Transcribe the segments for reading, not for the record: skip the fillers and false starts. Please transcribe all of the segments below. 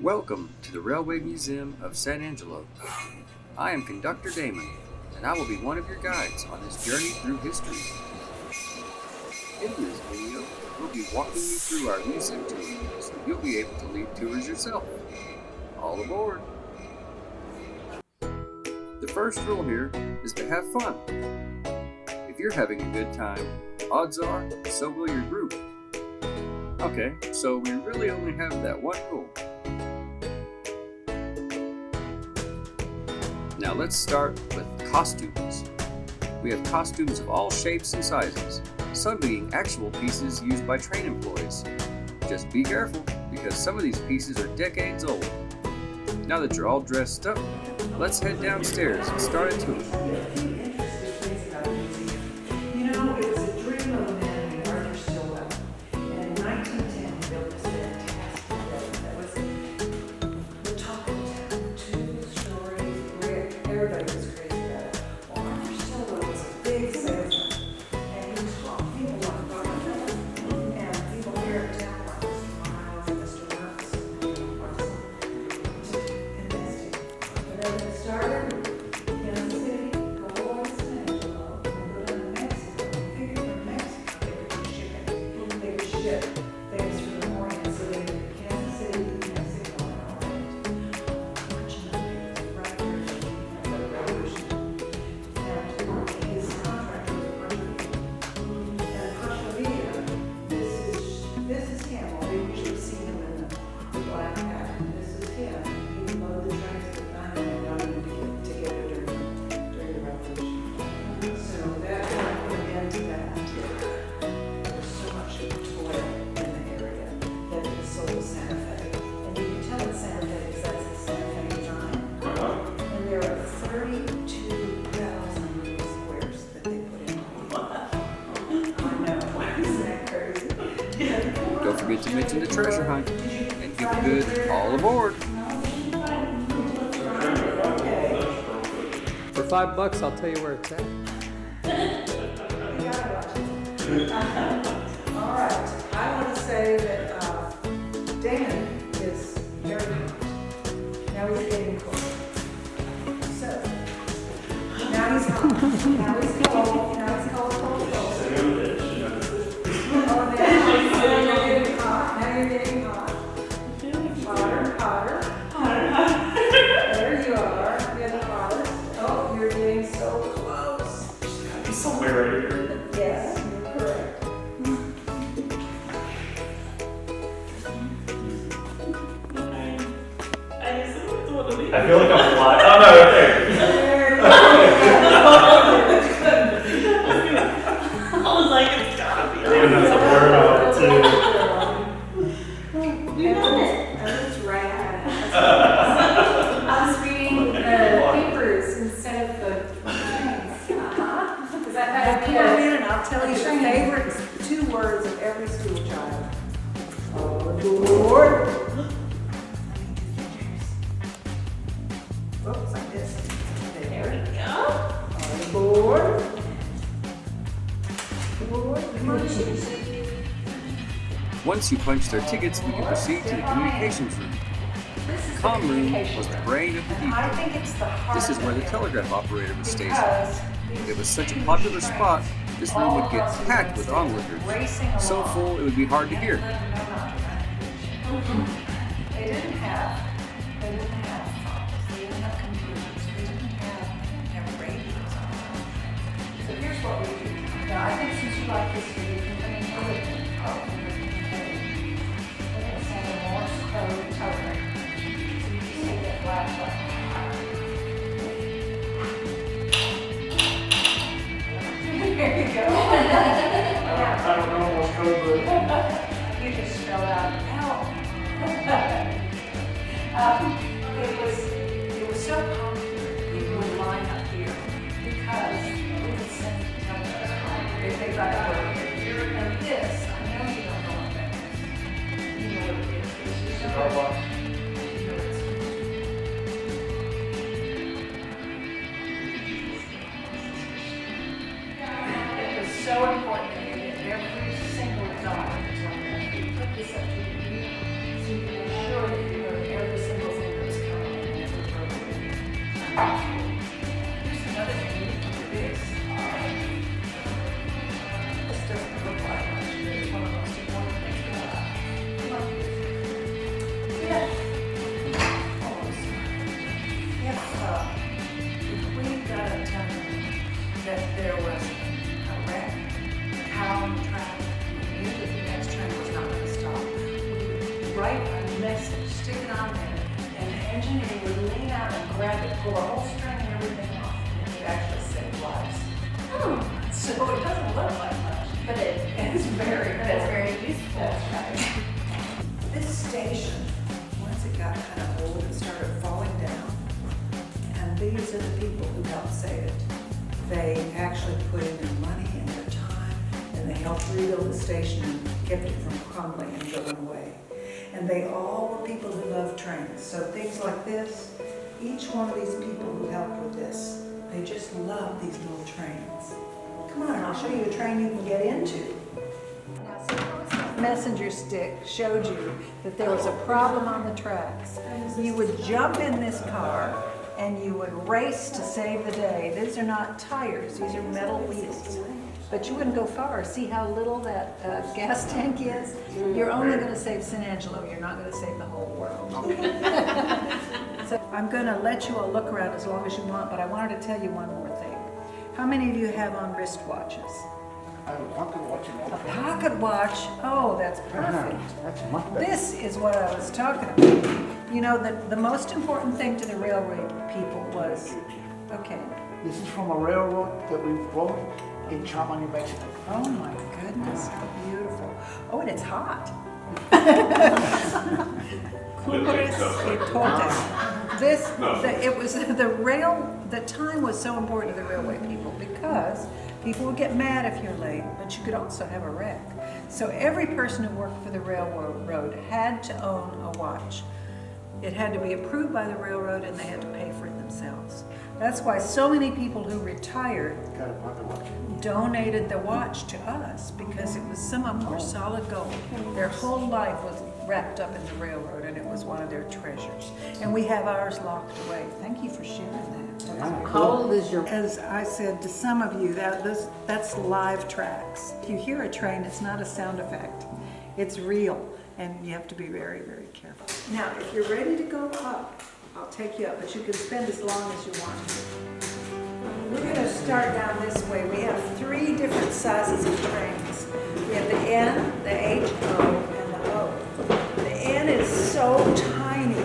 Welcome to the Railway Museum of San Angelo. I am Conductor Damon, and I will be one of your guides on this journey through history. In this video, we'll be walking you through our museum tour, so you'll be able to lead tours yourself. All aboard! The first rule here is to have fun. If you're having a good time, odds are, so will your group. Okay, so we really only have that one rule. Now let's start with costumes. We have costumes of all shapes and sizes, some being actual pieces used by train employees. Just be careful, because some of these pieces are decades old. Now that you're all dressed up, let's head downstairs and start a tour. Everybody was crazy about it. Well, Arthur Stillwell was a big salesman, and he was taught people like Rockefeller, and people here at town like Mr. Miles and Mr. Mertz to investigate. Whenever they started, Kansas City, go all the way to San Angelo, and go down to Mexico. And figure from Mexico they could be shipping. They could ship things from the Orient, so they could Kansas City, Mexico, and all that. Fortunately, right here. Don't forget to mention the treasure hunt and give a good all aboard. For $5, I'll tell you where it's at. All right, I want to say that Damon is very hot. Now he's getting cold. So, now he's hot. Now he's cold. Now he's cold, cold, cold. Oh, now you're getting hot. Now you're getting hot. Hotter, hotter. There you are. Getting hotter. Oh, you're getting so close. Gotta be somewhere right here. Yes, you're correct. I feel like I'm flying. Oh no, right there. There you go. I was like, it's gotta be. Even has a word on it too. You know it. That's rad. I was reading the papers instead of the trains. Because I had Come on in and I'll tell you the favorite 2 words of every school child. Aboard. Oops, I missed it. There we go. Aboard. Aboard. Come on. Once you punch their tickets, we can proceed to the communications room. Comm room was the brain of the I depot. think it's the heart. This is where the telegraph operator was stationed. Because It was such a popular spot, this room would get packed with onlookers. So full it would be hard to hear. They didn't have phones, they didn't have computers, they didn't have radios on them. So here's what we do. Now, I think since you like history, you can bring in other things. We're going to send a Morse code telegram. So you just take that flashlight. There you go. I don't know what's code, but You just spelled out help. It was so popular, people would line up here because we would send telegrams. If they got out of here, and this, I know you don't know what that is. You know what it is. It's just a robot. You know what it's. It was so important that you get every single dollar. So you put this up to you, so you can assure that you know every down and grab it, pull the whole string and everything off, and you actually save lives. So it doesn't look like much, But it's very but it's cool. very useful. That's right. This station, once it got kind of old, it started falling down. And these are the people who helped save it. They actually put in their money and their time, and they helped rebuild the station and kept it from crumbling and going away. And they all were people who loved trains. So things like this, each one of these people who helped with this, they just love these little trains. Come on, I'll show you a train you can get into. Messenger stick showed you that there was a problem on the tracks. You would jump in this car and you would race to save the day. These are not tires, these are metal wheels. But you wouldn't go far. See how little that gas tank is? You're only going to save San Angelo, you're not going to save the whole world. So I'm going to let you all look around as long as you want, but I wanted to tell you one more thing. How many of you have on wristwatches? I have a pocket watch in A all. pocket watch, oh, that's perfect. That's much better. This is what I was talking about. You know, the most important thing to the railway people was, okay, This is from a railroad that we rode in Charma, New Mexico. oh my goodness, how beautiful. Oh, and it's hot. It was the time was so important to the railway people because people would get mad if you're late, but you could also have a wreck. So every person who worked for the railroad had to own a watch. It had to be approved by the railroad and they had to pay for it themselves. That's why so many people who retired Got a pocket watch. donated the watch to us because it was, some of them were solid gold. Their whole life was wrapped up in the railroad and it was one of their treasures. And we have ours locked away. Thank you for sharing that. Yeah, How old is your, As I said to some of you, that's live tracks. If you hear a train, it's not a sound effect. It's real and you have to be very, very careful. Now, if you're ready to go up, I'll take you up, but you can spend as long as you want. We're going to start down this way. We have 3 different sizes of trains. We have the N, the H, O, and the O. The N is so tiny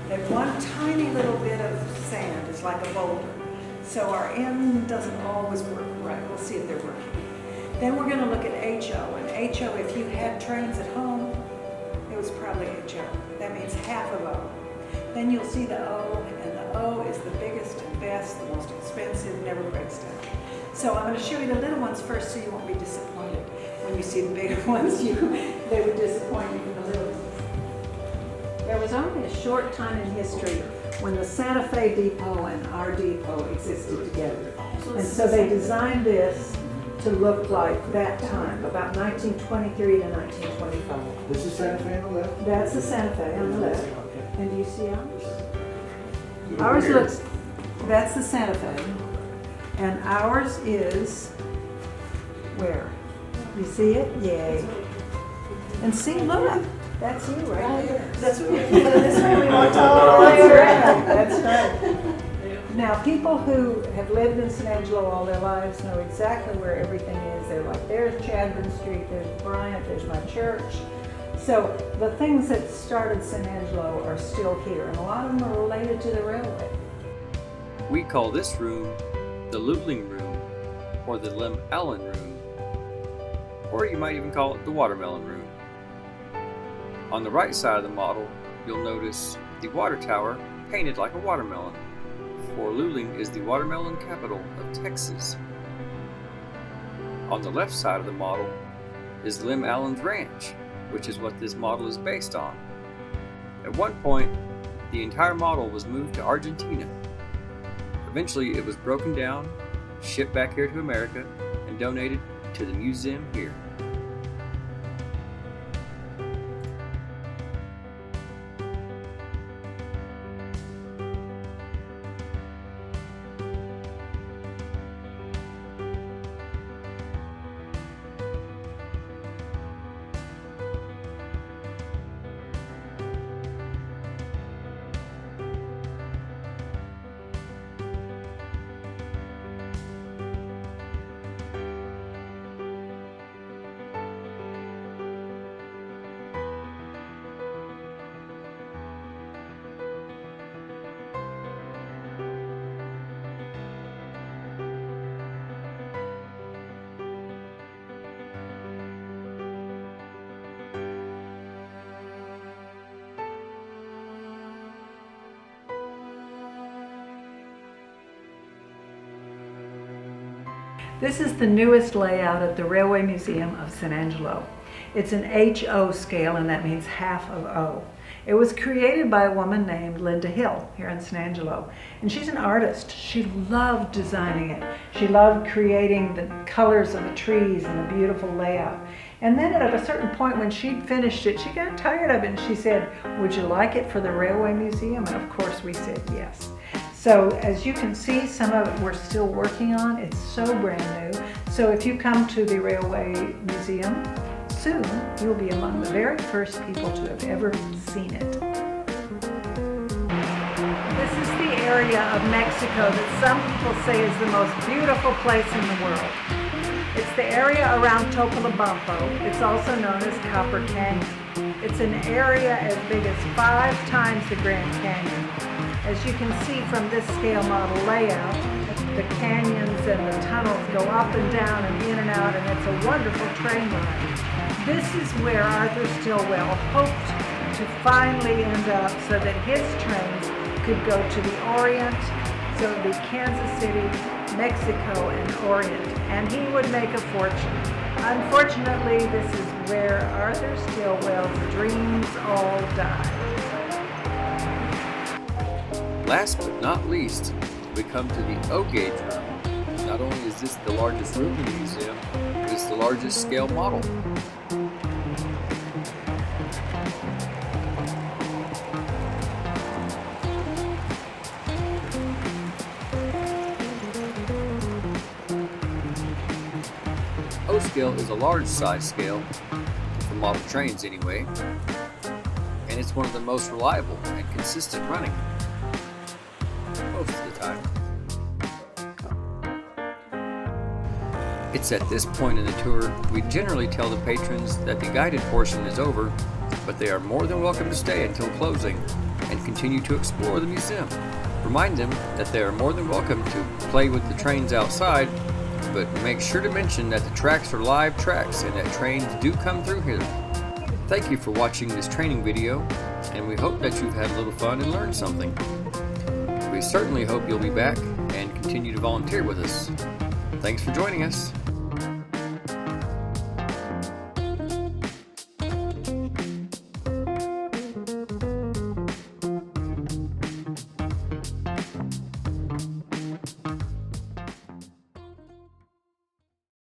that one tiny little bit of sand is like a boulder. So our N doesn't always work right. We'll see if they're working. Then we're going to look at HO. And HO, if you had trains at home, it was probably HO. That means half of O. Then you'll see the O, and the O is the biggest and best, the most expensive, never breaks down. So I'm going to show you the little ones first so you won't be disappointed. When you see the bigger ones, they would disappoint you in the little ones. There was only a short time in history when the Santa Fe Depot and our depot existed together. And so they designed this to look like that time, about 1923 to 1925. This is Santa Fe on the left? That's the Santa Fe on the left. Okay. And do you see ours? Ours looks, that's the Santa Fe. And ours is, where? You see it? Yay. And see, look, that's you right there. That's what this way we walked all the way around. That's right. Now, people who have lived in San Angelo all their lives know exactly where everything is. They're like, there's Chadron Street, there's Bryant, there's my church. So the things that started San Angelo are still here, and a lot of them are related to the railway. We call this room the Luling Room, or the Lim Allen Room, or you might even call it the Watermelon Room. On the right side of the model, you'll notice the water tower painted like a watermelon, for Luling is the watermelon capital of Texas. On the left side of the model is Lim Allen's ranch, which is what this model is based on. At one point, the entire model was moved to Argentina. Eventually, it was broken down, shipped back here to America, and donated to the museum here. This is the newest layout at the Railway Museum of San Angelo. It's an HO scale, and that means half of O. It was created by a woman named Linda Hill here in San Angelo. And she's an artist. She loved designing it. She loved creating the colors of the trees and the beautiful layout. And then at a certain point when she'd finished it, she got tired of it and she said, "Would you like it for the Railway Museum?" And of course we said yes. So as you can see, some of it we're still working on. It's so brand new. So if you come to the Railway Museum soon, you'll be among the very first people to have ever seen it. This is the area of Mexico that some people say is the most beautiful place in the world. It's the area around Topolobampo. It's also known as Copper Canyon. It's an area as big as 5 times the Grand Canyon. As you can see from this scale model layout, the canyons and the tunnels go up and down and in and out, and it's a wonderful train ride. This is where Arthur Stillwell hoped to finally end up so that his trains could go to the Orient, so it would be Kansas City, Mexico, and Orient, and he would make a fortune. Unfortunately, this is where Arthur Stillwell's dreams all died. Last but not least, we come to the Ogate room. Not only is this the largest room in the museum, but it's the largest scale model. O scale is a large size scale, for model trains anyway, and it's one of the most reliable and consistent running. Most of the time. It's at this point in the tour we generally tell the patrons that the guided portion is over, but they are more than welcome to stay until closing and continue to explore the museum. Remind them that they are more than welcome to play with the trains outside, but make sure to mention that the tracks are live tracks and that trains do come through here. Thank you for watching this training video, and we hope that you've had a little fun and learned something. We certainly hope you'll be back and continue to volunteer with us. Thanks for joining us.